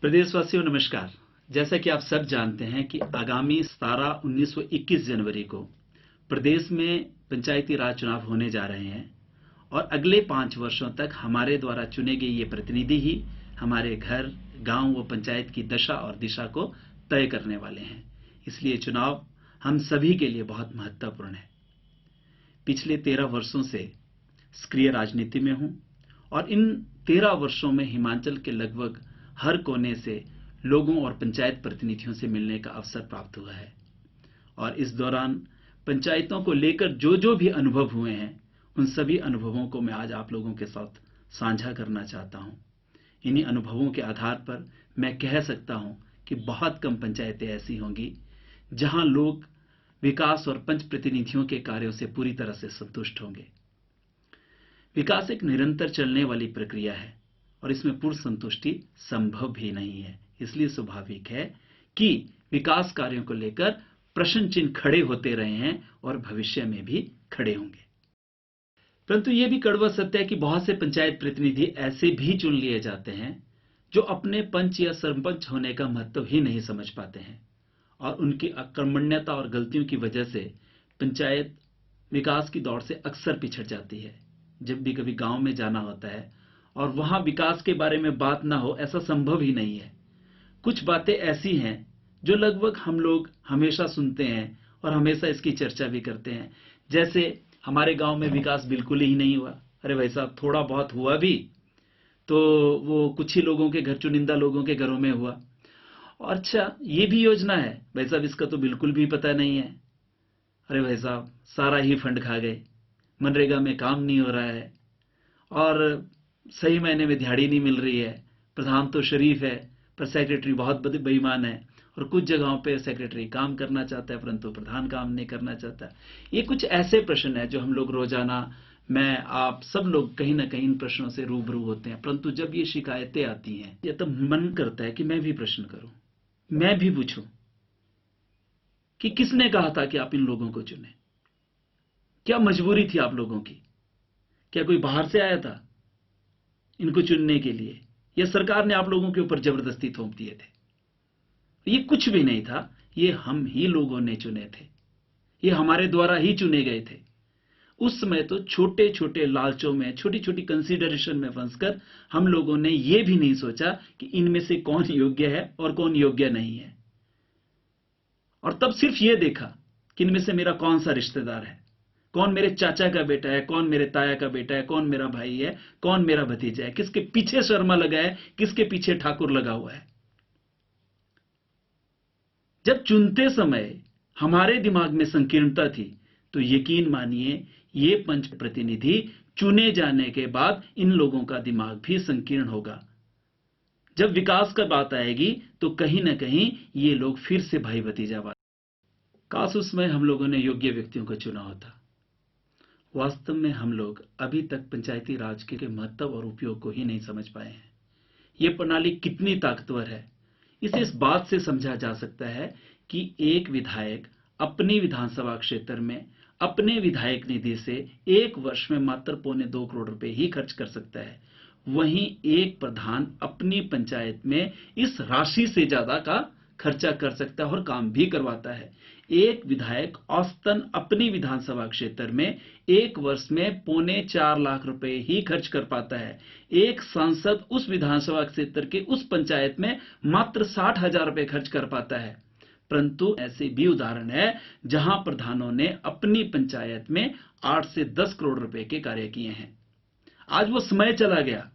प्रदेशवासियों नमस्कार। जैसा कि आप सब जानते हैं कि आगामी 17, 19, 21 जनवरी को प्रदेश में पंचायती राज चुनाव होने जा रहे हैं और अगले 5 वर्षों तक हमारे द्वारा चुने गए ये प्रतिनिधि ही हमारे घर, गांव व पंचायत की दशा और दिशा को तय करने वाले हैं। इसलिए चुनाव हम सभी के लिए बहुत महत्वपूर्ण है। पिछले 13 वर्षों से सक्रिय राजनीति में हूं और इन 13 वर्षों में हिमाचल के लगभग हर कोने से लोगों और पंचायत प्रतिनिधियों से मिलने का अवसर प्राप्त हुआ है और इस दौरान पंचायतों को लेकर जो भी अनुभव हुए हैं उन सभी अनुभवों को मैं आज आप लोगों के साथ साझा करना चाहता हूं। इन्हीं अनुभवों के आधार पर मैं कह सकता हूं कि बहुत कम पंचायतें ऐसी होंगी जहां लोग विकास और पंच प्रतिनिधियों के कार्यों से पूरी तरह से संतुष्ट होंगे। विकास एक निरंतर चलने वाली प्रक्रिया है और इसमें पूर्ण संतुष्टि संभव भी नहीं है। इसलिए स्वाभाविक है कि विकास कार्यों को लेकर प्रश्न चिन्ह खड़े होते रहे हैं और भविष्य में भी खड़े होंगे। परंतु यह भी कड़वा सत्य है कि बहुत से पंचायत प्रतिनिधि ऐसे भी चुन लिए जाते हैं जो अपने पंच या सरपंच होने का महत्व ही नहीं समझ पाते हैं और उनकी अकर्मण्यता और गलतियों की वजह से पंचायत विकास की दौड़ से अक्सर पिछड़ जाती है। जब भी कभी गांव में जाना होता है और वहां विकास के बारे में बात ना हो, ऐसा संभव ही नहीं है। कुछ बातें ऐसी हैं जो लगभग हम लोग हमेशा सुनते हैं और हमेशा इसकी चर्चा भी करते हैं। जैसे हमारे गांव में विकास बिल्कुल ही नहीं हुआ। अरे भाई साहब, थोड़ा बहुत हुआ भी तो वो कुछ ही लोगों के घर, चुनिंदा लोगों के घरों में हुआ। और अच्छा, ये भी योजना है भाई साहब, इसका तो बिल्कुल भी पता नहीं है। अरे भाई साहब, सारा ही फंड खा गए, मनरेगा में काम नहीं हो रहा है और सही महीने में दिहाड़ी नहीं मिल रही है। प्रधान तो शरीफ है पर सेक्रेटरी बहुत बेईमान है और कुछ जगहों पे सेक्रेटरी काम करना चाहता है परंतु प्रधान काम नहीं करना चाहता। ये कुछ ऐसे प्रश्न है जो हम लोग रोजाना, मैं, आप सब लोग कहीं ना कहीं इन प्रश्नों से रूबरू होते हैं। परंतु जब ये शिकायतें आती हैं ये तो मन करता है कि मैं भी प्रश्न करूं, मैं भी पूछूं कि किसने कहा था कि आप इन लोगों को चुने? क्या मजबूरी थी आप लोगों की? क्या कोई बाहर से आया था इनको चुनने के लिए या सरकार ने आप लोगों के ऊपर जबरदस्ती थोप दिए थे? ये कुछ भी नहीं था, ये हम ही लोगों ने चुने थे, ये हमारे द्वारा ही चुने गए थे। उस समय तो छोटे छोटे लालचों में, छोटी छोटी कंसीडरेशन में फंसकर हम लोगों ने ये भी नहीं सोचा कि इनमें से कौन योग्य है और कौन योग्य नहीं है। और तब सिर्फ ये देखा कि इनमें से मेरा कौन सा रिश्तेदार है, कौन मेरे चाचा का बेटा है, कौन मेरे ताया का बेटा है, कौन मेरा भाई है, कौन मेरा भतीजा है, किसके पीछे शर्मा लगा है, किसके पीछे ठाकुर लगा हुआ है। जब चुनते समय हमारे दिमाग में संकीर्णता थी तो यकीन मानिए ये पंच प्रतिनिधि चुने जाने के बाद इन लोगों का दिमाग भी संकीर्ण होगा। जब विकास का बात आएगी तो कहीं ना कहीं ये लोग फिर से भाई भतीजा वाले। काश उसमें हम लोगों ने योग्य व्यक्तियों को चुना होता। वास्तव में हम लोग अभी तक पंचायती राज के महत्व और उपयोग को ही नहीं समझ पाए हैं। ये प्रणाली कितनी ताकतवर है इसे इस बात से समझा जा सकता है कि एक विधायक अपनी विधानसभा क्षेत्र में अपने विधायक निधि से एक वर्ष में मात्र 2.25 करोड़ रुपए ही खर्च कर सकता है। वहीं एक प्रधान अपनी पंचायत में इस राशि से ज्यादा का खर्चा कर सकता है और काम भी करवाता है। एक विधायक औसतन अपनी विधानसभा क्षेत्र में एक वर्ष में 3.25 लाख रुपए ही खर्च कर पाता है। एक सांसद उस विधानसभा क्षेत्र के उस पंचायत में मात्र 60,000 रुपए खर्च कर पाता है। परंतु ऐसे भी उदाहरण है जहां प्रधानों ने अपनी पंचायत में 8 से 10 करोड़ रुपए के कार्य किए हैं। आज वो समय चला गया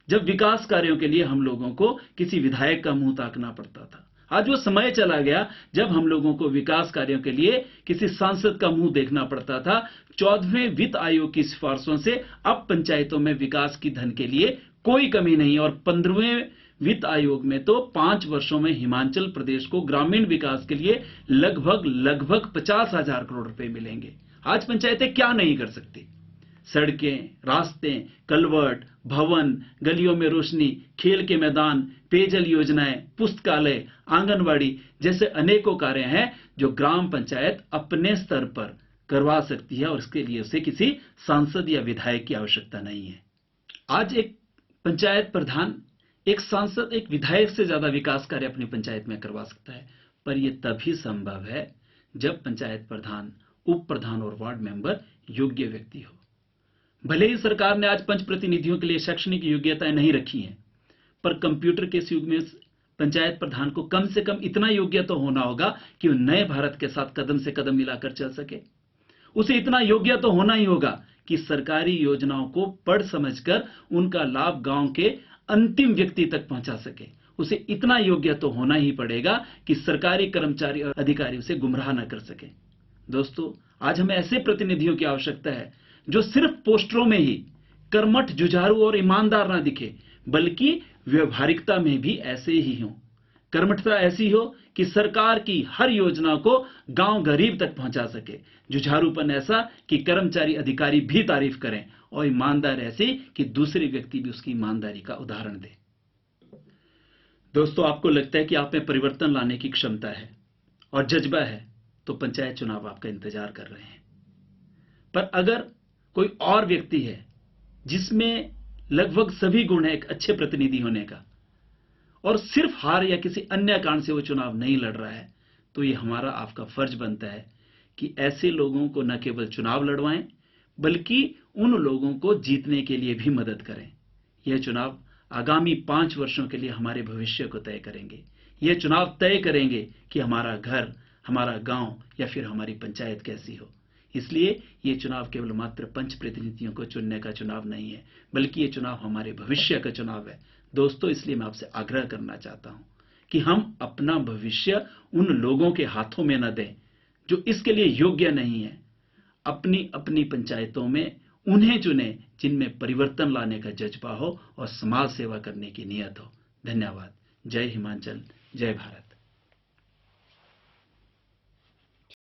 जब विकास कार्यों के लिए हम लोगों को किसी विधायक का मुंह ताकना पड़ता था। आज वो समय चला गया जब हम लोगों को विकास कार्यों के लिए किसी सांसद का मुंह देखना पड़ता था। 14वें वित्त आयोग की सिफारिशों से अब पंचायतों में विकास की धन के लिए कोई कमी नहीं और 15वें वित्त आयोग में तो 5 वर्षों में हिमाचल प्रदेश को ग्रामीण विकास के लिए लगभग 50,000 करोड़ रुपए मिलेंगे। आज पंचायतें क्या नहीं कर सकती? सड़कें, रास्ते, कलवर्ट, भवन, गलियों में रोशनी, खेल के मैदान, पेयजल योजनाएं, पुस्तकालय, आंगनवाड़ी जैसे अनेकों कार्य हैं जो ग्राम पंचायत अपने स्तर पर करवा सकती है और इसके लिए उसे किसी सांसद या विधायक की आवश्यकता नहीं है। आज एक पंचायत प्रधान एक सांसद एक विधायक से ज्यादा विकास कार्य अपनी पंचायत में करवा सकता है, पर यह तभी संभव है जब पंचायत प्रधान, उप प्रधान और वार्ड मेंबर योग्य व्यक्ति हो। भले ही सरकार ने आज पंच प्रतिनिधियों के लिए शैक्षणिक योग्यताएं नहीं रखी हैं, पर कंप्यूटर के इस युग में पंचायत प्रधान को कम से कम इतना योग्य तो होना होगा कि वो नए भारत के साथ कदम से कदम मिलाकर चल सके। उसे इतना योग्य तो होना ही होगा कि सरकारी योजनाओं को पढ़ समझकर उनका लाभ गांव के अंतिम व्यक्ति तक पहुंचा सके। उसे इतना योग्य तो होना ही पड़ेगा कि सरकारी कर्मचारी और अधिकारी उसे गुमराह न कर सके। दोस्तों, आज हमें ऐसे प्रतिनिधियों की आवश्यकता है जो सिर्फ पोस्टरों में ही कर्मठ, जुझारू और ईमानदार ना दिखे, बल्कि व्यवहारिकता में भी ऐसे ही हों। कर्मठता ऐसी हो कि सरकार की हर योजना को गांव गरीब तक पहुंचा सके। जुझारूपन ऐसा कि कर्मचारी, अधिकारी भी तारीफ करें, और ईमानदार ऐसी कि दूसरे व्यक्ति भी उसकी ईमानदारी का उदाहरण दे। दोस्तों, आपको लगता है कि आप में परिवर्तन लाने की क्षमता है और जज्बा है, तो पंचायत चुनाव आपका इंतजार कर रहे हैं। पर अगर कोई और व्यक्ति है जिसमें लगभग सभी गुण है एक अच्छे प्रतिनिधि होने का, और सिर्फ हार या किसी अन्य कारण से वो चुनाव नहीं लड़ रहा है, तो ये हमारा आपका फर्ज बनता है कि ऐसे लोगों को न केवल चुनाव लड़वाएं, बल्कि उन लोगों को जीतने के लिए भी मदद करें। यह चुनाव आगामी 5 वर्षों के लिए हमारे भविष्य को तय करेंगे। यह चुनाव तय करेंगे कि हमारा घर, हमारा गांव या फिर हमारी पंचायत कैसी हो। इसलिए ये चुनाव केवल मात्र पंच प्रतिनिधियों को चुनने का चुनाव नहीं है, बल्कि ये चुनाव हमारे भविष्य का चुनाव है। दोस्तों, इसलिए मैं आपसे आग्रह करना चाहता हूं कि हम अपना भविष्य उन लोगों के हाथों में न दें जो इसके लिए योग्य नहीं है। अपनी अपनी पंचायतों में उन्हें चुने जिनमें परिवर्तन लाने का जज्बा हो और समाज सेवा करने की नीयत हो। धन्यवाद। जय हिमाचल, जय भारत।